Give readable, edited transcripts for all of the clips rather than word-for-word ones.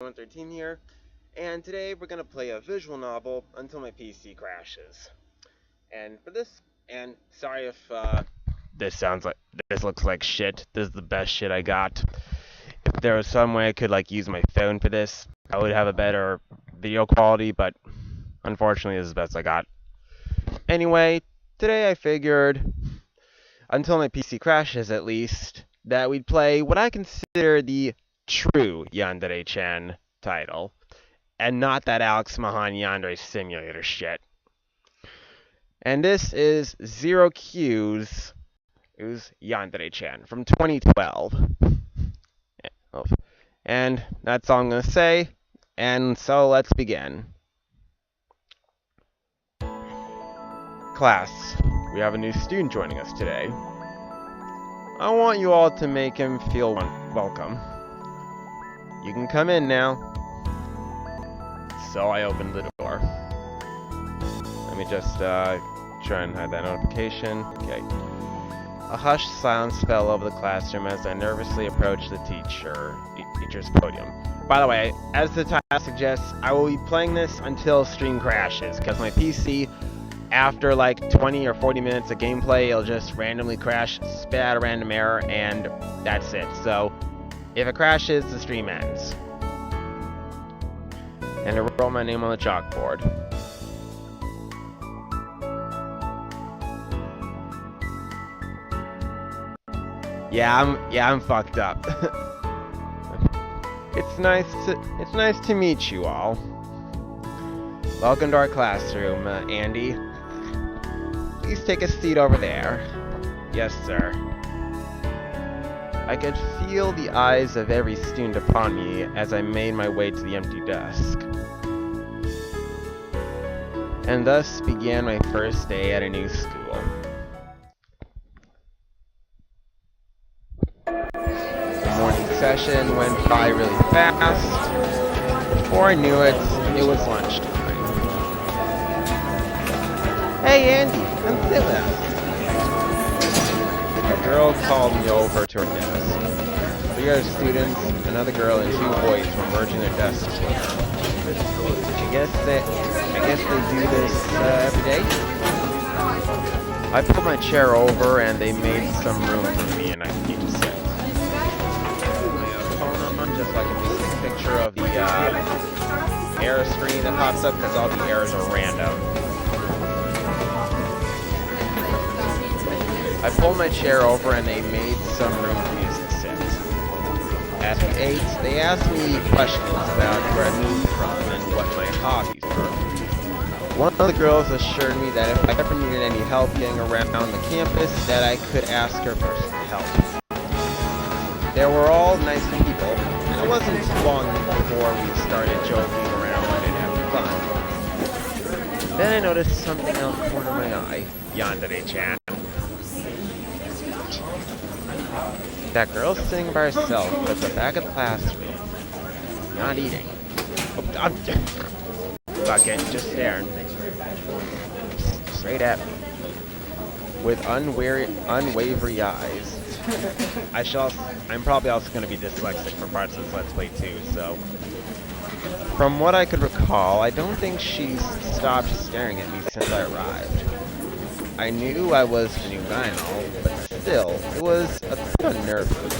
ACT8113 here, and today we're going to play a visual novel until my PC crashes. And for this, and sorry if this looks like shit. This is the best shit I got. If there was some way I could use my phone for this, I would have a better video quality, but unfortunately this is the best I got. Anyway, today I figured, until my PC crashes at least, that we'd play what I consider the true Yandere-Chan title, and not that Mahan Yandere simulator shit. And this is Zero Q's Yandere-Chan from 2012. And that's all I'm going to say, and so let's begin. Class, we have a new student joining us today. I want you all to make him feel welcome. You can come in now. So I opened the door. Let me just try and hide that notification. Okay. A hushed silence fell over the classroom as I nervously approached the teacher's podium. By the way, as the title suggests, I will be playing this until stream crashes, because my PC, after 20 or 40 minutes of gameplay, it'll just randomly crash, spit out a random error, and that's it. So, if it crashes, the stream ends. And I wrote my name on the chalkboard. I'm fucked up. It's nice to meet you all. Welcome to our classroom, Andy. Please take a seat over there. Yes, sir. I could feel the eyes of every student upon me as I made my way to the empty desk. And thus began my first day at a new school. The morning session went by really fast. Before I knew it, it was lunchtime. Hey Andy, come sit with us. A girl called me over to her desk. 3 other students, another girl, and 2 boys were merging their desks with her. I guess they do this every day. I pulled my chair over and they made some room for me and I need to sit. My phone on, just like a picture of the error screen that pops up because all the errors are random. I pulled my chair over and they made some room for me to sit. As we ate, they asked me questions about where I moved from and what my hobbies were. One of the girls assured me that if I ever needed any help getting around the campus, that I could ask her for help. They were all nice people, and it wasn't long before we started joking around and having fun. Then I noticed something out the corner of my eye. Yandere-Chan. That girl's sitting by herself at the back of the classroom, not eating. Fuck it, just staring straight at me with unwavering eyes. I'm probably also going to be dyslexic for parts of this Let's Play too, so from what I could recall, I don't think she's stopped staring at me since I arrived. I knew I was the new guy and all, but still, it was a bit unnerving.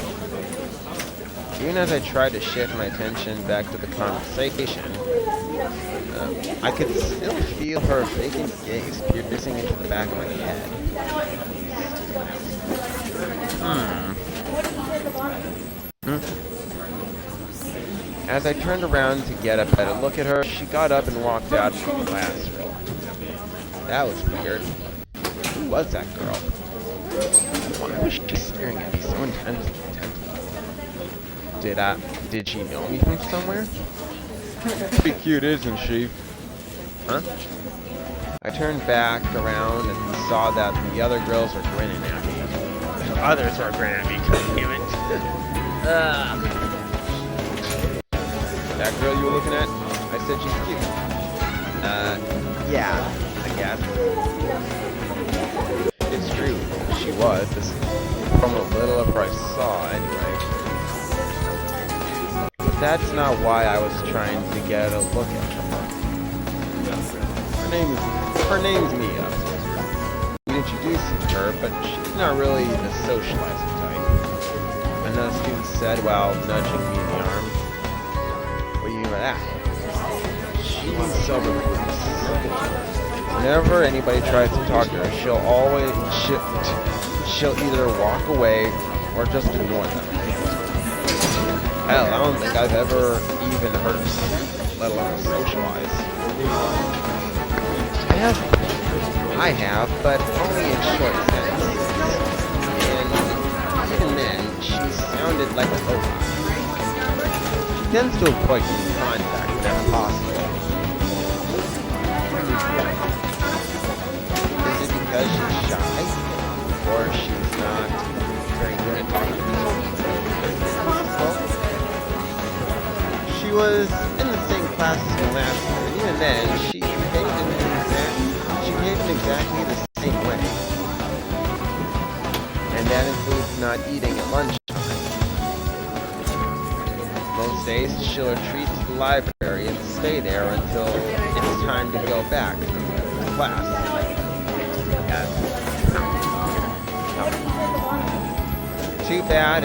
Even as I tried to shift my attention back to the conversation, I could still feel her vacant gaze piercing into the back of my head. As I turned around to get a better look at her, she got up and walked out from the classroom. That was weird. Who was that girl? Why was she staring at me so intently? Did she know me from somewhere? Pretty cute, isn't she? Huh? I turned back around and saw that the other girls were grinning at me. Others were grinning at me, damn it. That girl you were looking at? I said she's cute. Yeah, I guess. It's true, she was. From a little of her I saw, anyway. that's not why I was trying to get a look at her. Her name's Mia. We introduced her, but she's not really the socializing type. Another student said while nudging me in the arm. What do you mean by that? She's so recluse. Whenever anybody tries to talk to her, she'll either walk away or just ignore them. Hell, I don't think I've ever even heard her speak, let alone socialize. I have, but only in short sentences. And even then, she sounded like a robot. She tends to avoid contact whenever possible. Is it because she's shy? Or she's not very good at talking to people? She was in the same class as me last year, and even then, she behaved in exactly the same way. And that includes not eating at lunchtime. Most days, she'll retreat to the library and stay there until it's time to go back to class. Too bad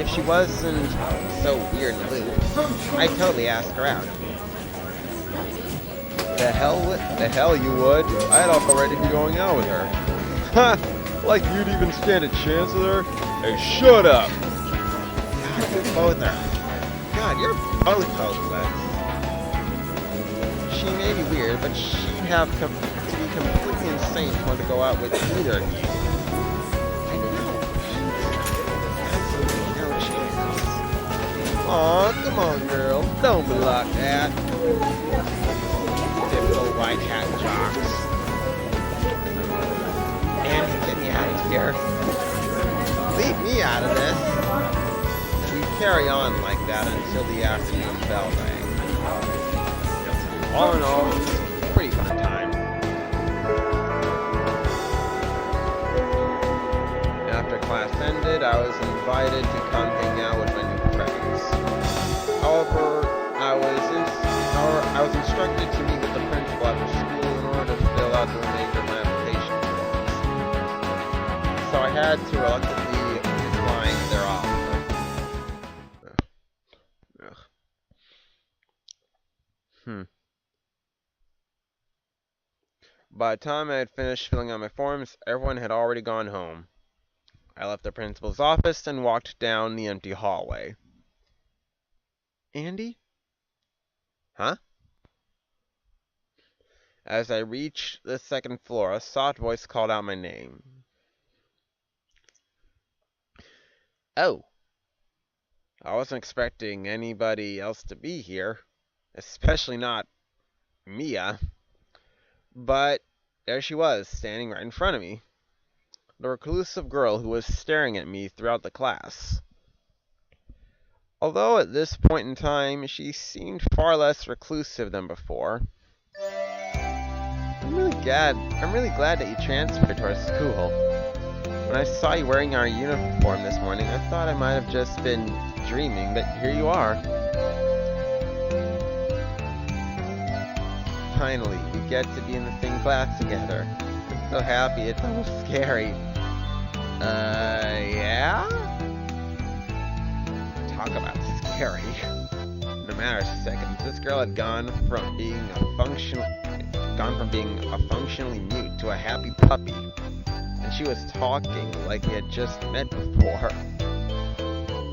if she wasn't so weird and aloof. I'd totally ask her out. The hell you would. I'd already be going out with her. Ha! Like you'd even stand a chance with her? Hey, shut up! God, you both are. God, you're both hopeless. She may be weird, but she'd have to be completely insane to want to go out with either of you. I know. Absolutely no chance. Aw, come on, girl. Don't be like that. Typical white hat jocks. And get me out of here. Leave me out of this. We carry on like that until the afternoon bell rang. All in all, it was a pretty fun time. After class ended, I was invited to come hang out with my new friends. However, I was instructed to meet with the principal after school in order to fill out the remainder of my application forms. So I had to reluctantly decline their offer. By the time I had finished filling out my forms, everyone had already gone home. I left the principal's office and walked down the empty hallway. Andy? Huh? As I reached the second floor, a soft voice called out my name. Oh. I wasn't expecting anybody else to be here, especially not Mia. But there she was, standing right in front of me. The reclusive girl who was staring at me throughout the class. Although at this point in time, she seemed far less reclusive than before. I'm really glad that you transferred to our school. When I saw you wearing our uniform this morning, I thought I might have just been dreaming, but here you are. Finally, we get to be in the same class together. I'm so happy, it's almost scary. Yeah? Talk about scary. In a matter of seconds, this girl had gone from being functionally mute to a happy puppy. And she was talking like we had just met before.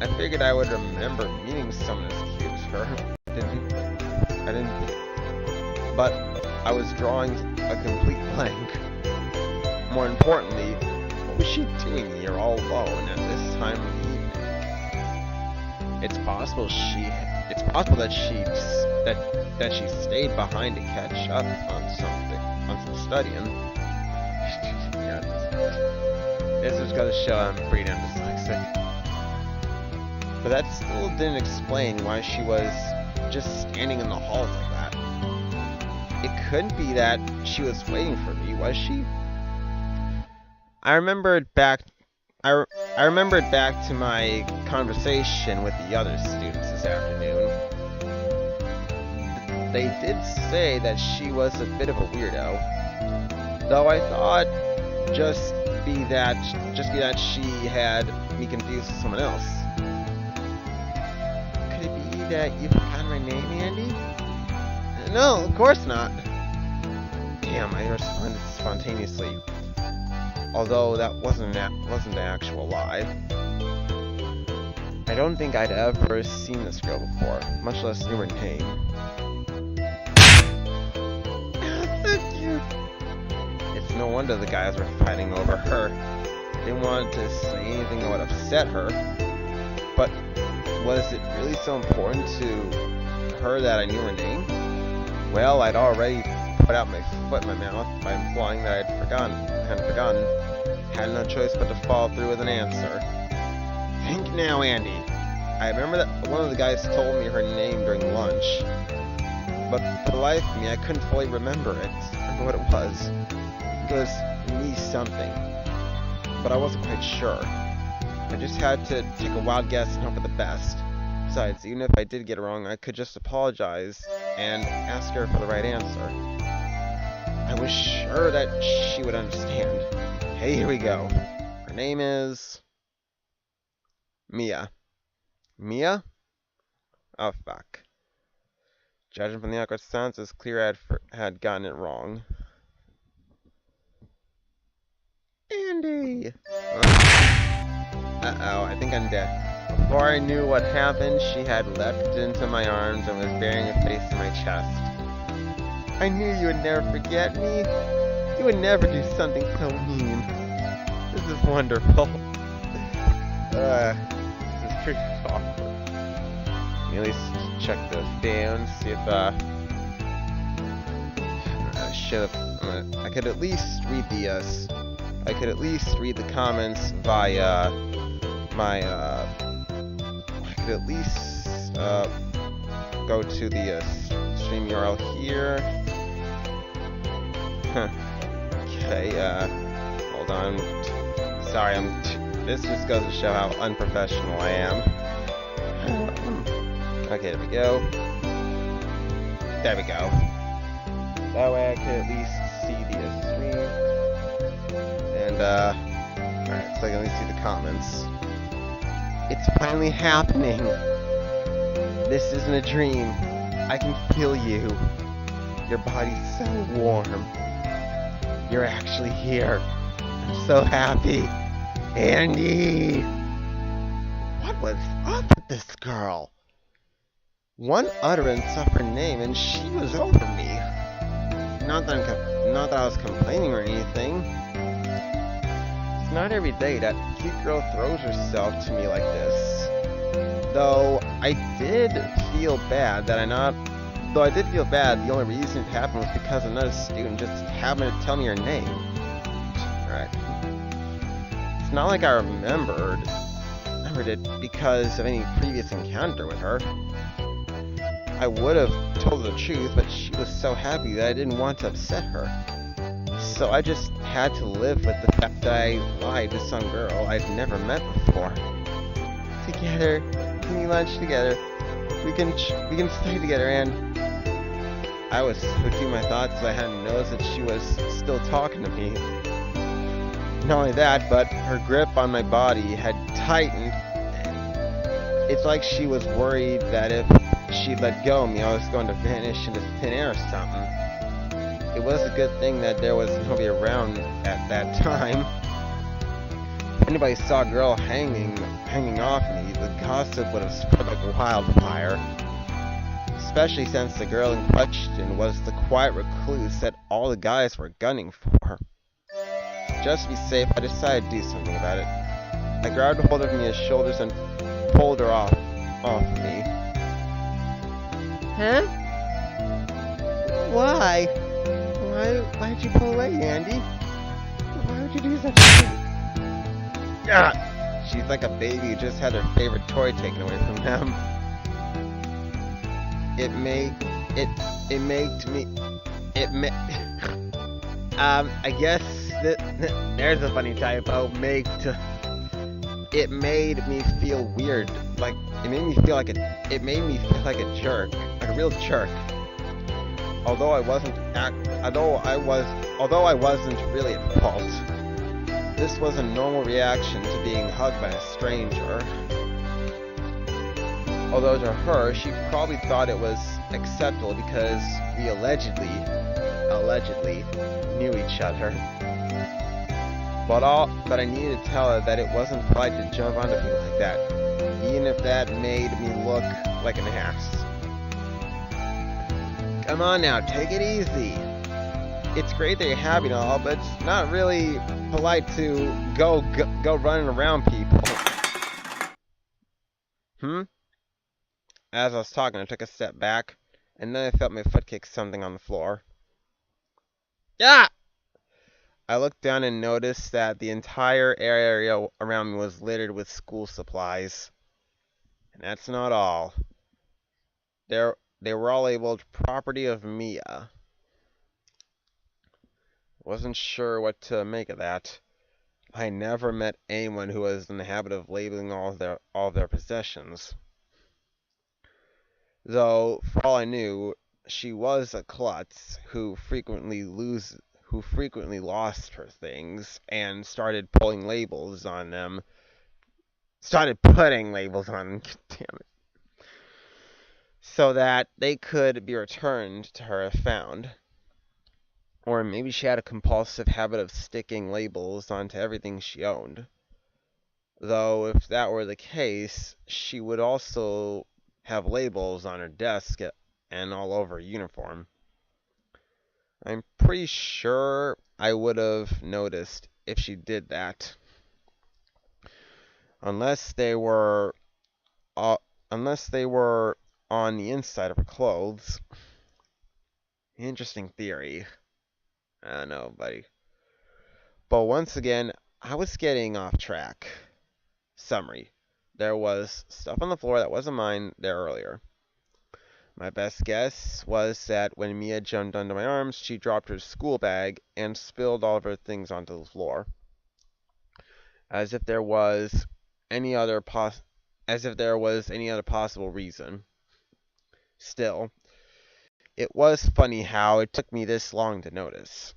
I figured I would remember meeting someone as cute as her. I didn't. But I was drawing a complete blank. More importantly, what was she doing here all alone at this time of the evening? It's possible that she stayed behind to catch up on some studying. This is gonna show I'm pretty damn dyslexic. But that still didn't explain why she was just standing in the halls like that. It couldn't be that she was waiting for me, was she? I remembered back I remembered back to my conversation with the other students this afternoon. They did say that she was a bit of a weirdo, though I thought just be that she had me confused with someone else. Could it be that you forgot my name, Andy? No, of course not. Damn, I responded spontaneously. Although that wasn't the actual lie. I don't think I'd ever seen this girl before, much less knew her name. So cute. It's no wonder the guys were fighting over her. They wanted to say anything that would upset her. But was it really so important to her that I knew her name? Well, I'd already put out my foot in my mouth by implying that I hadn't forgotten. Had no choice but to follow through with an answer. Think now, Andy. I remember that one of the guys told me her name during lunch, but for the life of me, I couldn't fully remember what it was. It was me something, but I wasn't quite sure. I just had to take a wild guess and hope for the best. Besides, even if I did get it wrong, I could just apologize and ask her for the right answer. I was sure that she would understand. Hey, here we go. Her name is Mia. Mia? Oh, fuck. Judging from the awkward silence, it's clear I had gotten it wrong. Andy! Uh-oh, I think I'm dead. Before I knew what happened, she had leapt into my arms and was burying her face in my chest. I knew you would never forget me. You would never do something so mean. This is wonderful. This is pretty awkward. Let me at least check this down, see if I could at least read the comments via my I could at least go to the stream URL here. Okay, hold on. Sorry, this just goes to show how unprofessional I am. Okay, there we go. There we go. That way I can at least see the stream. And, alright, so I can at least see the comments. It's finally happening! This isn't a dream. I can feel you. Your body's so warm. You're actually here. I'm so happy. Andy! What was up with this girl? One utterance of her name and she was over me. Not that I was complaining or anything. It's not every day that a cute girl throws herself to me like this. Though I did feel bad, the only reason it happened was because another student just happened to tell me her name. Alright. It's not like I remembered it because of any previous encounter with her. I would have told her the truth, but she was so happy that I didn't want to upset her. So I just had to live with the fact that I lied to some girl I'd never met before. Together, we can eat lunch together. We can stay together, and I was so deep in my thoughts I hadn't noticed that she was still talking to me. Not only that, but her grip on my body had tightened. It's like she was worried that if she let go of me, I was going to vanish into thin air or something. It was a good thing that there was nobody around at that time. If anybody saw a girl hanging off me, the gossip would have spread like wildfire. Especially since the girl in question was the quiet recluse that all the guys were gunning for. Just to be safe, I decided to do something about it. I grabbed hold of Mia's shoulders and pulled her off me. Huh? Why? Why'd you pull away, Andy? Why would you do such a thing? Ah! She's like a baby who just had their favorite toy taken away from them. I guess there's a funny typo. it made me feel weird. Like, it made me feel like a jerk, like a real jerk. Although I wasn't really at fault. This was a normal reaction to being hugged by a stranger. Although to her, she probably thought it was acceptable because we allegedly knew each other. But I needed to tell her that it wasn't polite to jump onto people like that, even if that made me look like an ass. Come on now, take it easy. It's great that you're happy and all, but it's not really polite to go running around people. As I was talking, I took a step back, and then I felt my foot kick something on the floor. Ah! I looked down and noticed that the entire area around me was littered with school supplies. And that's not all. They were all labeled property of Mia. Wasn't sure what to make of that. I never met anyone who was in the habit of labeling all of their possessions. Though, for all I knew, she was a klutz who frequently lost her things and started putting labels on them. Damn it. So that they could be returned to her if found. Or maybe she had a compulsive habit of sticking labels onto everything she owned. Though, if that were the case, she would also have labels on her desk and all over her uniform. I'm pretty sure I would have noticed if she did that. Unless they were on the inside of her clothes. Interesting theory. I don't know, buddy. But once again, I was getting off track. Summary. There was stuff on the floor that wasn't mine there earlier. My best guess was that when Mia jumped under my arms, she dropped her school bag and spilled all of her things onto the floor. As if there was any other possible reason. Still, it was funny how it took me this long to notice.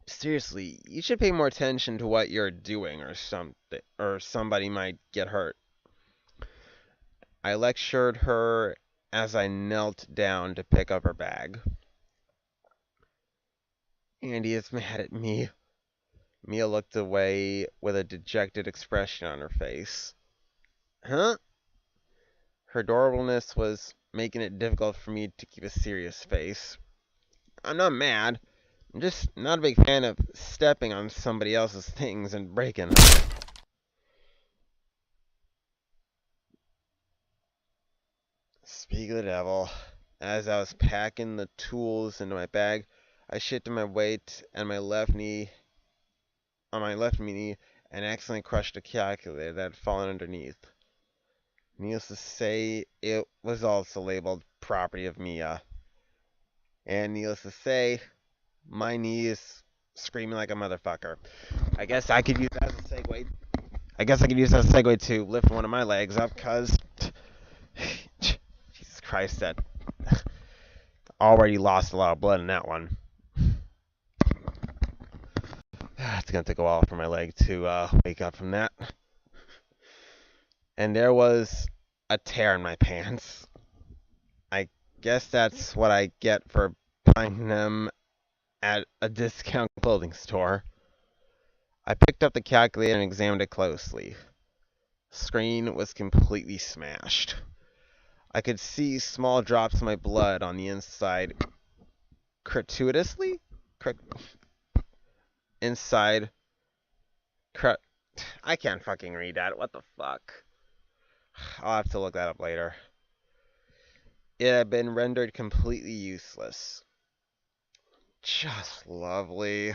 Seriously, you should pay more attention to what you're doing or somebody might get hurt. I lectured her as I knelt down to pick up her bag. Andy is mad at me. Mia looked away with a dejected expression on her face. Huh? Her adorableness was making it difficult for me to keep a serious face. I'm not mad. I'm just not a big fan of stepping on somebody else's things and breaking them. Speak of the devil. As I was packing the tools into my bag, I shifted my weight on my left knee and accidentally crushed a calculator that had fallen underneath. Needless to say, it was also labeled property of Mia. And needless to say, my knee is screaming like a motherfucker. I guess I could use that as a segue to lift one of my legs up, cause Jesus Christ, that already lost a lot of blood in that one. It's gonna take a while for my leg to wake up from that. And there was a tear in my pants. I guess that's what I get for buying them at a discount clothing store. I picked up the calculator and examined it closely. The screen was completely smashed. I could see small drops of my blood on the inside. I can't fucking read that. What the fuck? I'll have to look that up later. It had been rendered completely useless. Just lovely.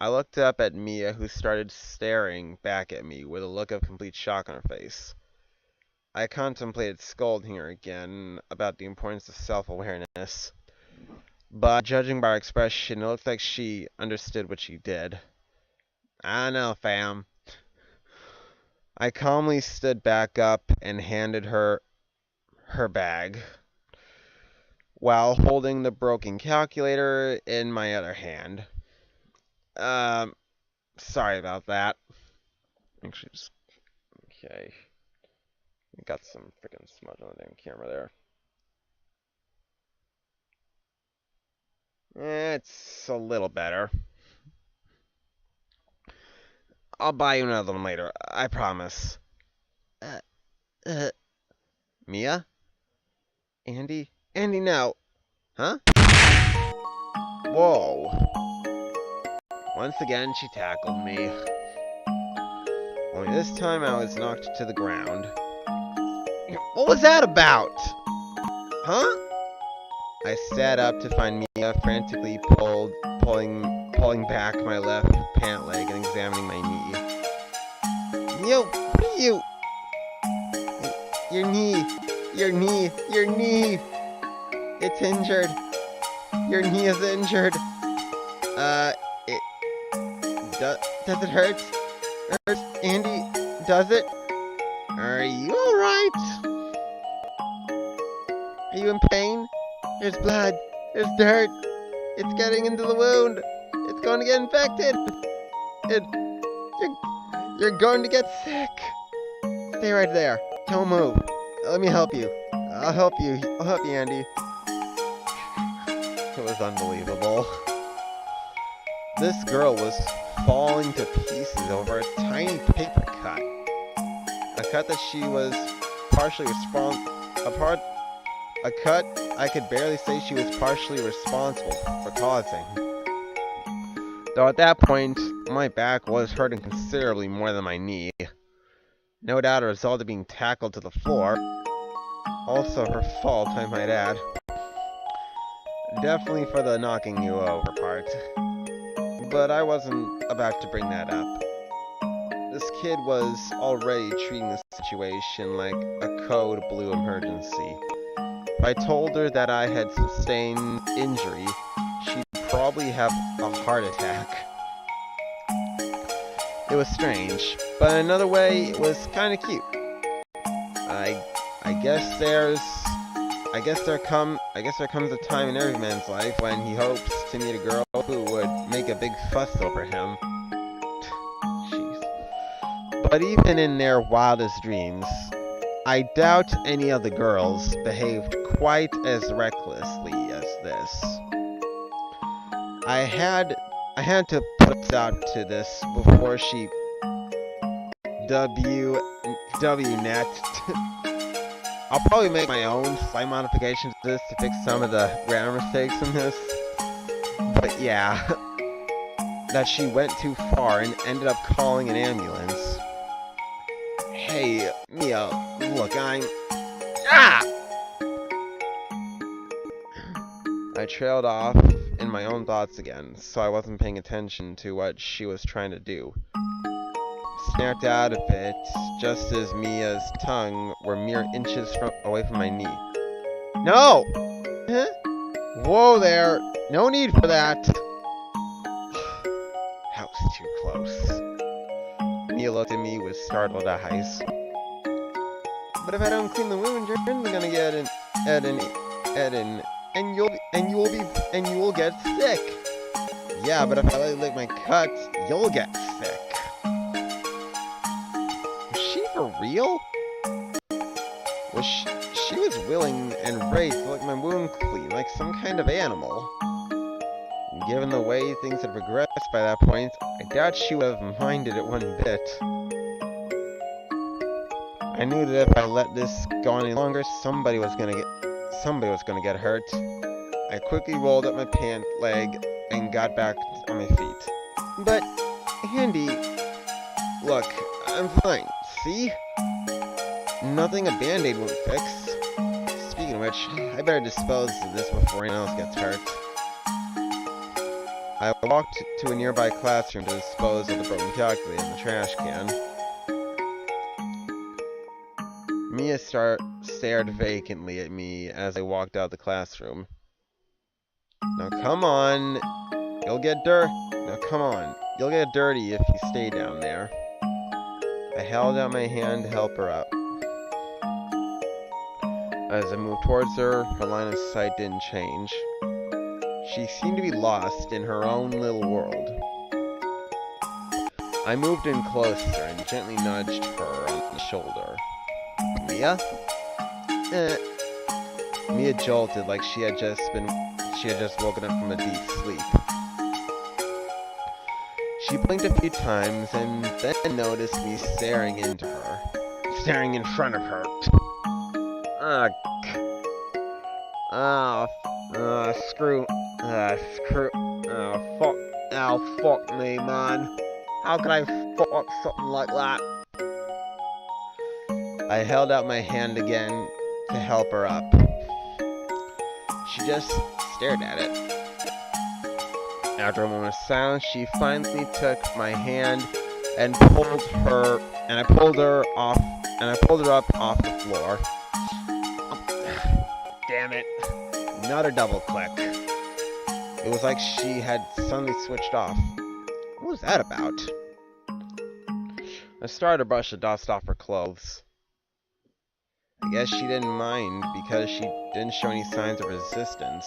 I looked up at Mia, who started staring back at me with a look of complete shock on her face. I contemplated scolding her again about the importance of self-awareness, but judging by her expression, it looked like she understood what she did. I know, fam. I calmly stood back up and handed her her bag, while holding the broken calculator in my other hand. Um, Sorry about that. Actually, just okay. Got some freaking smudge on the damn camera there. It's a little better. I'll buy you another one later. I promise. Uh, uh, Mia? Andy? Andy, no. Huh? Whoa. Once again, she tackled me. Only this time I was knocked to the ground. What was that about? Huh? I sat up to find Mia frantically pulling back my left pant leg and examining my knee. Yo, what are you? Your knee. It's injured. Your knee is injured. Does it hurt? Andy, does it? Are you alright? Are you in pain? There's blood. There's dirt. It's getting into the wound. It's going to get infected. You're going to get sick. Stay right there. Don't move. Let me help you. I'll help you, Andy. It was unbelievable. This girl was falling to pieces over a tiny paper cut. A cut that she was partially a cut I could barely say she was partially responsible for causing. Though at that point, my back was hurting considerably more than my knee. No doubt a result of being tackled to the floor. Also her fault, I might add. Definitely for the knocking you over part. But I wasn't about to bring that up. This kid was already treating the situation like a code blue emergency. If I told her that I had sustained injury, she'd probably have a heart attack. It was strange, but in another way, it was kind of cute. I guess there comes a time in every man's life when he hopes to meet a girl who would make a big fuss over him. Jeez. But even in their wildest dreams, I doubt any of the girls behaved quite as recklessly as this. I had to put us out to this before she WNet. I'll probably make my own slight modifications to this to fix some of the grammar mistakes in this. But yeah, that she went too far and ended up calling an ambulance. Hey, Mia, look, I trailed off in my own thoughts again, so I wasn't paying attention to what she was trying to do. Snapped out of it, just as Mia's tongue were mere inches away from my knee. No! Huh? Whoa there! No need for that! That was too close. Mia looked at me with startled eyes. But if I don't clean the wound, you're gonna get and you will get sick. Yeah, but if I let you lick my cuts, you'll get sick. Was she for real? She was willing and ready to lick my wound clean like some kind of animal. Given the way things had progressed by that point, I doubt she would have minded it one bit. I knew that if I let this go any longer, somebody was gonna get hurt. I quickly rolled up my pant leg and got back on my feet. But, Andy, look, I'm fine, see? Nothing a band-aid won't fix. Speaking of which, I better dispose of this before anyone else gets hurt. I walked to a nearby classroom to dispose of the broken calculator in the trash can. Mia stared vacantly at me as I walked out of the classroom. Now come on, You'll get dirty. Now come on. You'll get dirty if you stay down there. I held out my hand to help her up. As I moved towards her, her line of sight didn't change. She seemed to be lost in her own little world. I moved in closer and gently nudged her on the shoulder. Mia? Mia jolted like she had just woken up from a deep sleep. She blinked a few times and then noticed me staring into her. Staring in front of her. Fuck me, man. How could I fuck up something like that? I held out my hand again to help her up. She just stared at it. After a moment of silence, she finally took my hand and I pulled her up off the floor. Damn it. Another double click. It was like she had suddenly switched off. What was that about? I started to brush the dust off her clothes. I guess she didn't mind because she didn't show any signs of resistance.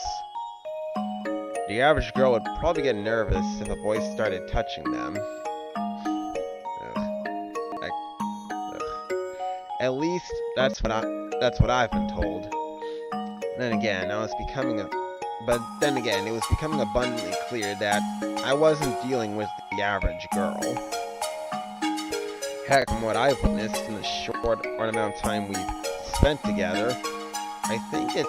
The average girl would probably get nervous if a boy started touching them. At least that's what I've been told. Then again, it was becoming abundantly clear that I wasn't dealing with the average girl. Heck, from what I've witnessed in the short amount of time we've spent together, I think it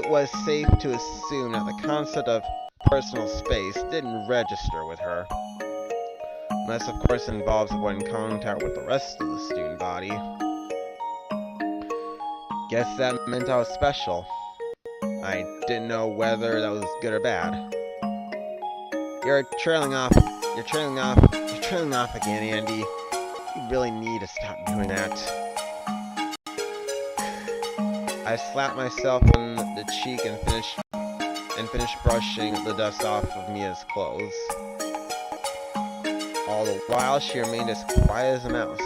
was safe to assume that the concept of personal space didn't register with her. Unless, of course, it involves avoiding contact with the rest of the student body. Guess that meant I was special. I didn't know whether that was good or bad. You're trailing off again, Andy. You really need to stop doing that. I slapped myself on the cheek and finished brushing the dust off of Mia's clothes. All the while, she remained as quiet as a mouse,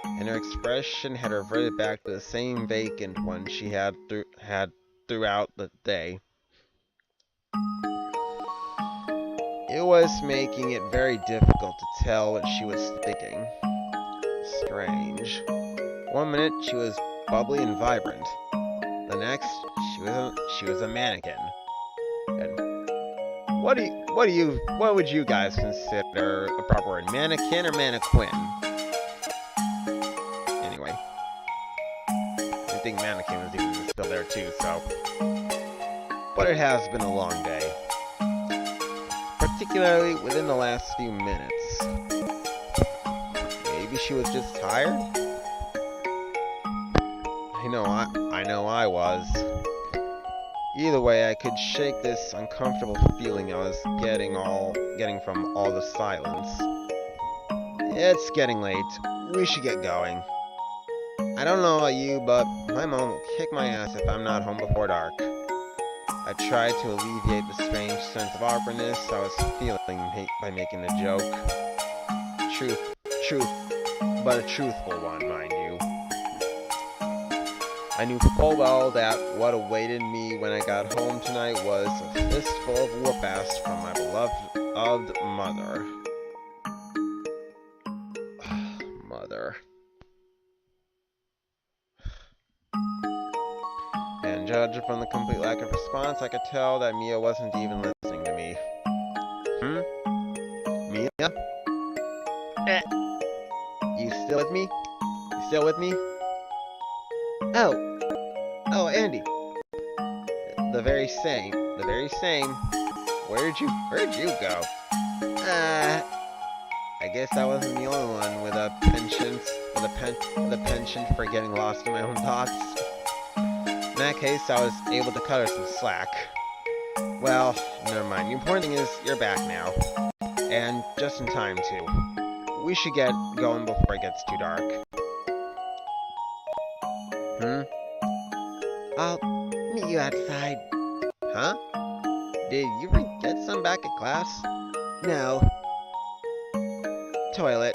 and her expression had reverted back to the same vacant one she had throughout the day. It was making it very difficult to tell what she was thinking. Strange. One minute she was bubbly and vibrant. The next, she was a mannequin. And what would you guys consider a proper word? Mannequin or mannequin? Anyway, I think mannequin was even still there too, so. But it has been a long day. Particularly within the last few minutes. Maybe she was just tired? I know I was. Either way, I could shake this uncomfortable feeling I was getting from all the silence. It's getting late. We should get going. I don't know about you, but my mom will kick my ass if I'm not home before dark. I tried to alleviate the strange sense of awkwardness I was feeling by making the joke. Truth, but a truthful one, mind you. I knew full well that what awaited me when I got home tonight was a fistful of whoop-ass from my beloved mother. Mother. And judging from the complete lack of response, I could tell that Mia wasn't even listening to me. Mia? You still with me? You still with me? Oh, Andy. The very same. Where'd you go? I guess I wasn't the only one with a penchant for getting lost in my own thoughts. In that case, I was able to cut her some slack. Well, never mind. The important thing is you're back now. And just in time, too. We should get going before it gets too dark. I'll meet you outside. Huh? Did you forget some back at class? No. Toilet.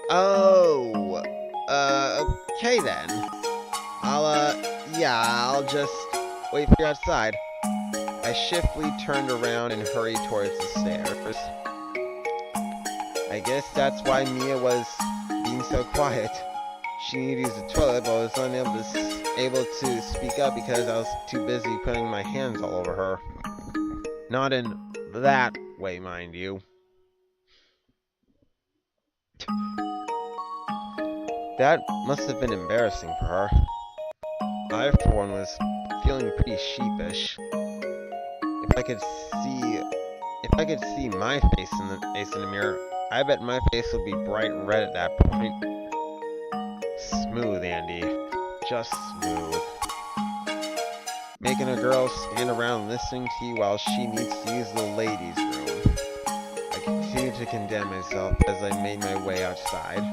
Oh. Okay then. I'll just wait for you outside. I shiftily turned around and hurried towards the stairs. I guess that's why Mia was being so quiet. She needed to use the toilet, but I was able to speak up because I was too busy putting my hands all over her. Not in that way, mind you. That must have been embarrassing for her. I, for one, was feeling pretty sheepish. If I could see my face in the mirror, I bet my face would be bright red at that point. Smooth, Andy. Just smooth. Making a girl stand around listening to you while she needs to use the ladies' room. I continued to condemn myself as I made my way outside.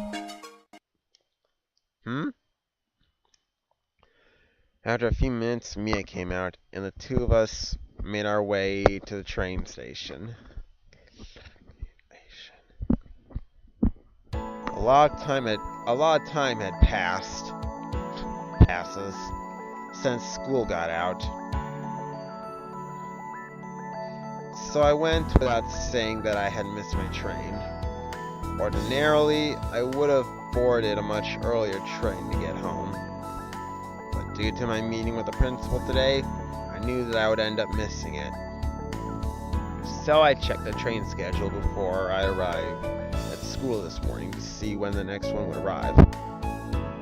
After a few minutes, Mia came out, and the two of us made our way to the train station. A lot of time had passes since school got out. So I went without saying that I had missed my train. Ordinarily, I would have boarded a much earlier train to get home. But due to my meeting with the principal today, I knew that I would end up missing it. So I checked the train schedule before I arrived at school this morning to see when the next one would arrive.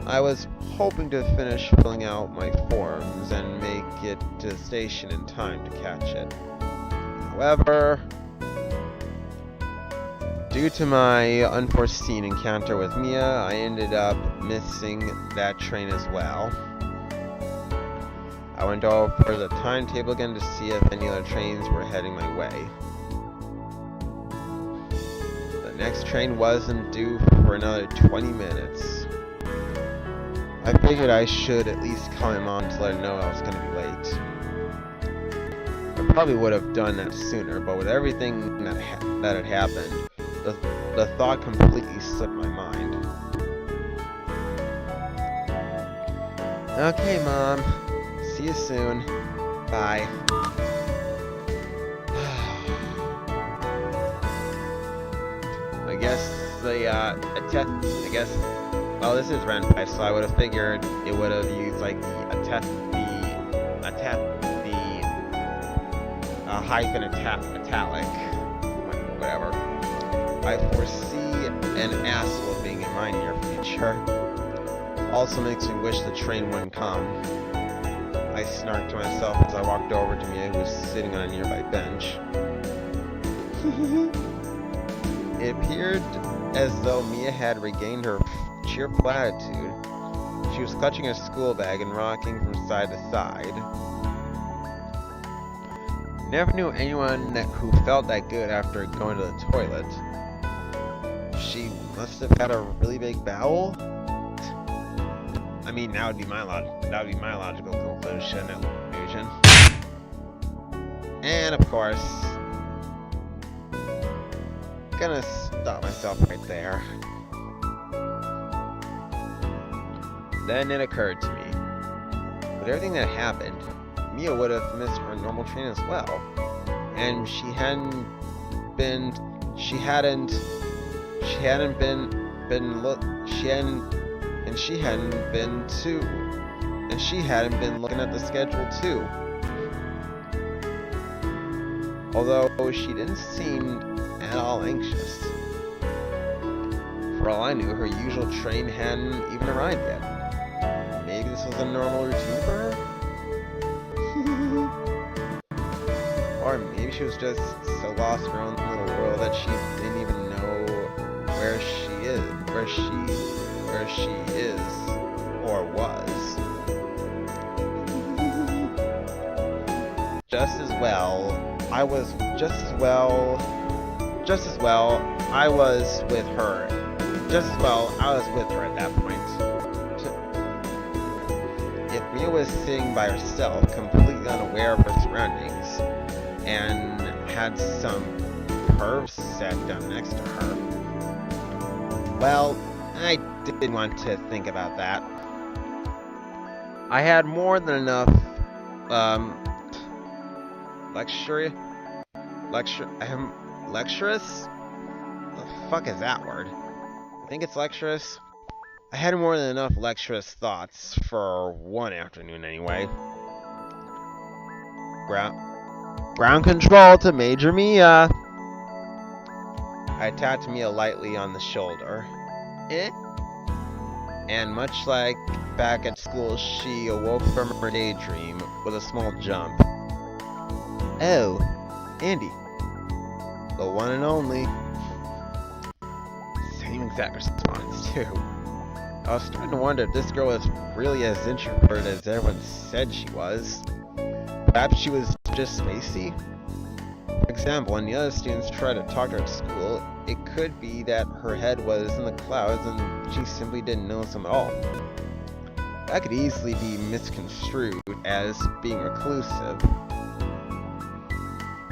I was hoping to finish filling out my forms and make it to the station in time to catch it. However, due to my unforeseen encounter with Mia, I ended up missing that train as well. I went over the timetable again to see if any other trains were heading my way. The next train wasn't due for another 20 minutes. I figured I should at least call my mom to let her know I was going to be late. I probably would have done that sooner, but with everything that had happened, the thought completely slipped my mind. Okay, Mom. See you soon. Bye. Well, this is Renpai, so I would have figured it would have used like the hyphen italic, whatever. I foresee an asshole being in my near future. Also makes me wish the train wouldn't come. I snarked to myself as I walked over to Mia, who was sitting on a nearby bench. It appeared as though Mia had regained her cheerful attitude. She was clutching her school bag and rocking from side to side. Never knew anyone who felt that good after going to the toilet. She must have had a really big bowel. I mean, that would be my logical conclusion. And of course, gonna stop myself right there. Then it occurred to me, with everything that happened, Mia would have missed her normal train as well, and she hadn't been looking at the schedule too. Although she didn't seem at all anxious. For all I knew, her usual train hadn't even arrived yet. Maybe this was a normal routine for her? Or maybe she was just so lost in her own little world that she didn't even know where she is, or was. Just as well, I was with her. Just as well, I was with her at that point. If Mia was sitting by herself, completely unaware of her surroundings, and had some perv sat down next to her. Well, I didn't want to think about that. I had more than enough, lecturous? The fuck is that word? I think it's lecturous. I had more than enough lecturous thoughts for one afternoon anyway. Ground control to Major Mia. I tapped Mia lightly on the shoulder. And much like back at school, she awoke from her daydream with a small jump. Oh, Andy. The one and only. Same exact response, too. I was starting to wonder if this girl was really as introverted as everyone said she was. Perhaps she was just spacey? For example, when the other students tried to talk to her at school, it could be that her head was in the clouds and she simply didn't notice them at all. That could easily be misconstrued as being reclusive.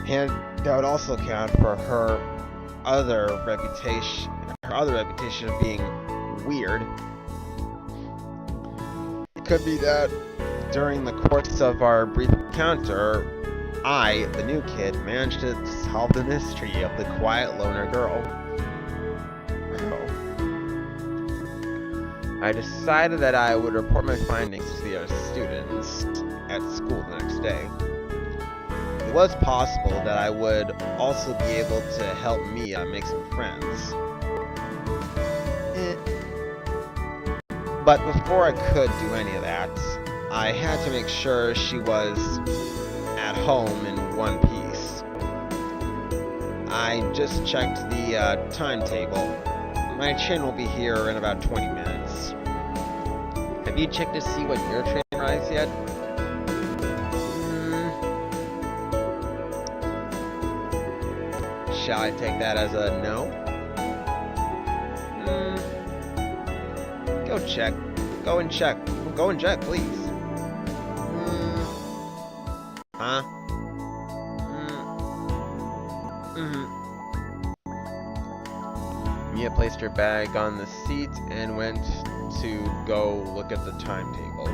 And that would also account for her other reputation of being weird. It could be that during the course of our brief encounter, I, the new kid, managed to solve the mystery of the quiet loner girl. I decided that I would report my findings to the other students at school the next day. It was possible that I would also be able to help Mia make some friends. But before I could do any of that, I had to make sure she was at home in one piece. I just checked the timetable. My train will be here in about 20 minutes. Have you checked to see what your train arrives yet? Shall I take that as a no? Go check. Go and check. Go and check, please. Huh? Mia placed her bag on the seat and went to go look at the timetable.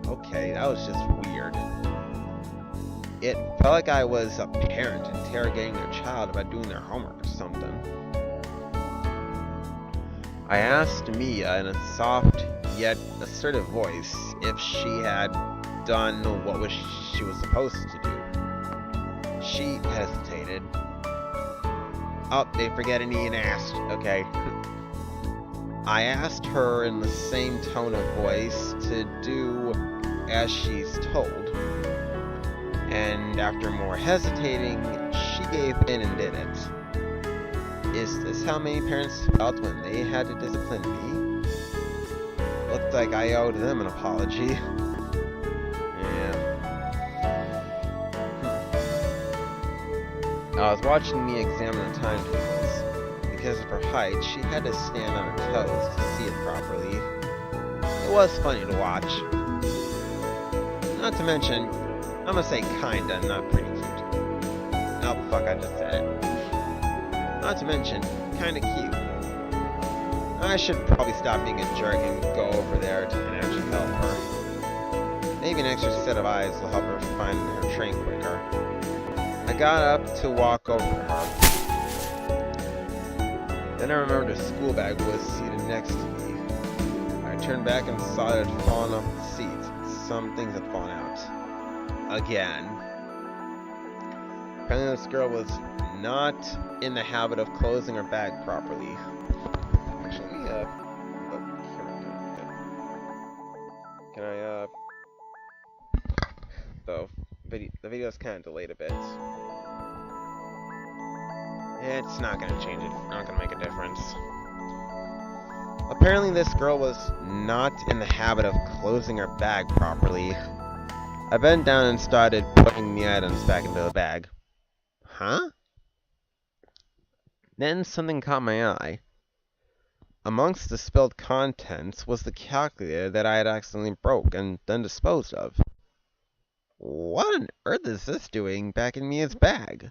Okay, that was just weird. It felt like I was a parent interrogating their child about doing their homework or something. I asked Mia in a soft yet assertive voice if she had done what she was supposed to do. She hesitated. Oh, didn't forget an E and asked. Okay. I asked her in the same tone of voice to do as she's told. And after more hesitating, she gave in and did it. Is this how many parents felt when they had to discipline me? Looked like I owed them an apology. Yeah. I was watching me examine the timetables. Because of her height, she had to stand on her toes to see it properly. It was funny to watch. Not to mention, I'm gonna say kinda, not pretty cute. Oh, fuck, I just said it. Not to mention, kinda cute. I should probably stop being a jerk and go over there and actually help her. Maybe an extra set of eyes will help her find her train quicker. I got up to walk over to her. Then I remembered her school bag was seated next to me. I turned back and saw it had fallen off the seat. Some things had fallen out. Again. Apparently this girl was not in the habit of closing her bag properly. Actually, can I, the video's kind of delayed a bit. It's not gonna change it, not gonna make a difference. Apparently this girl was not in the habit of closing her bag properly. I bent down and started putting the items back into the bag. Huh? Then something caught my eye. Amongst the spilled contents was the calculator that I had accidentally broke and then disposed of. What on earth is this doing back in Mia's bag?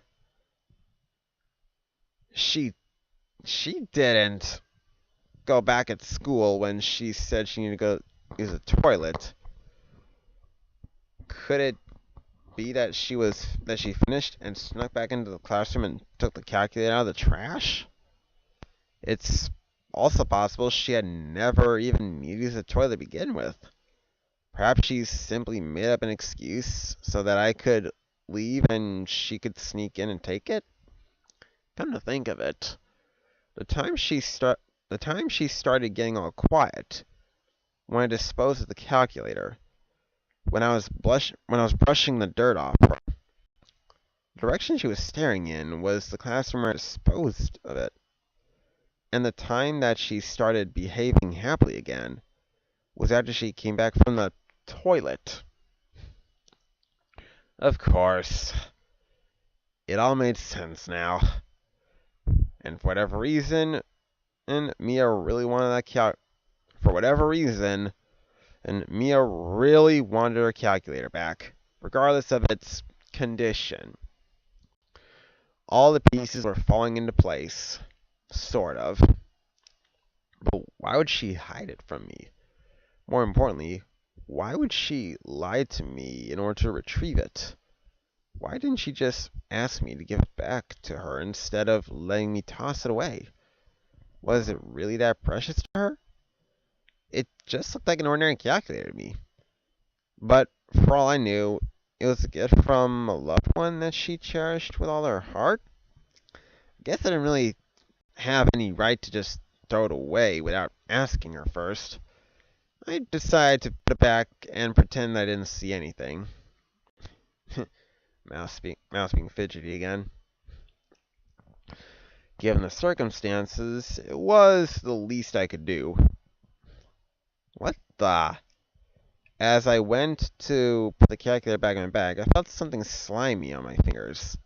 She didn't go back at school when she said she needed to go use the toilet. Could it be that she finished and snuck back into the classroom and took the calculator out of the trash? It's also possible she had never even needed to use the toilet to begin with. Perhaps she simply made up an excuse so that I could leave and she could sneak in and take it? Come to think of it, the time she started getting all quiet when I disposed of the calculator, when I was brushing the dirt off her, the direction she was staring in was the classroom where I disposed of it. And the time that she started behaving happily again was after she came back from the toilet. Of course, it all made sense now. And for whatever reason, Mia really wanted her calculator back, regardless of its condition. All the pieces were falling into place, sort of. But why would she hide it from me? More importantly, why would she lie to me in order to retrieve it? Why didn't she just ask me to give it back to her instead of letting me toss it away? Was it really that precious to her? It just looked like an ordinary calculator to me. But for all I knew, it was a gift from a loved one that she cherished with all her heart. I guess I didn't really have any right to just throw it away without asking her first. I decided to put it back and pretend I didn't see anything. Mouse being fidgety again. Given the circumstances, it was the least I could do. What the? As I went to put the calculator back in my bag, I felt something slimy on my fingers.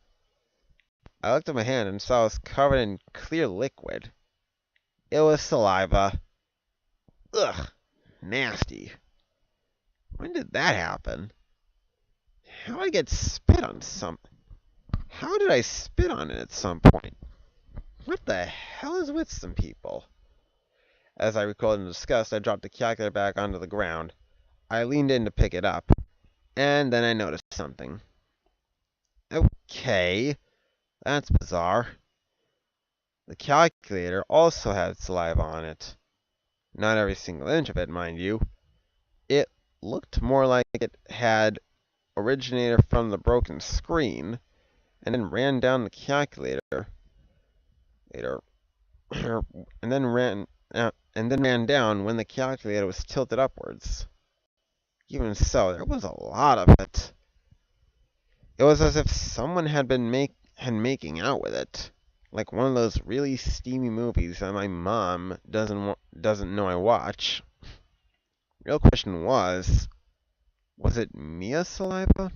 I looked at my hand and saw it was covered in clear liquid. It was saliva. Ugh, nasty. When did that happen? How did I get spit on How did I spit on it at some point? What the hell is with some people? As I recoiled in disgust, I dropped the calculator back onto the ground. I leaned in to pick it up, and then I noticed something. Okay, that's bizarre. The calculator also had saliva on it. Not every single inch of it, mind you. It looked more like it had originated from the broken screen, and then ran down the calculator and then ran down when the calculator was tilted upwards. Even so, there was a lot of it. It was as if someone had been making out with it, like one of those really steamy movies that my mom doesn't know I watch. Real question was it Mia's saliva?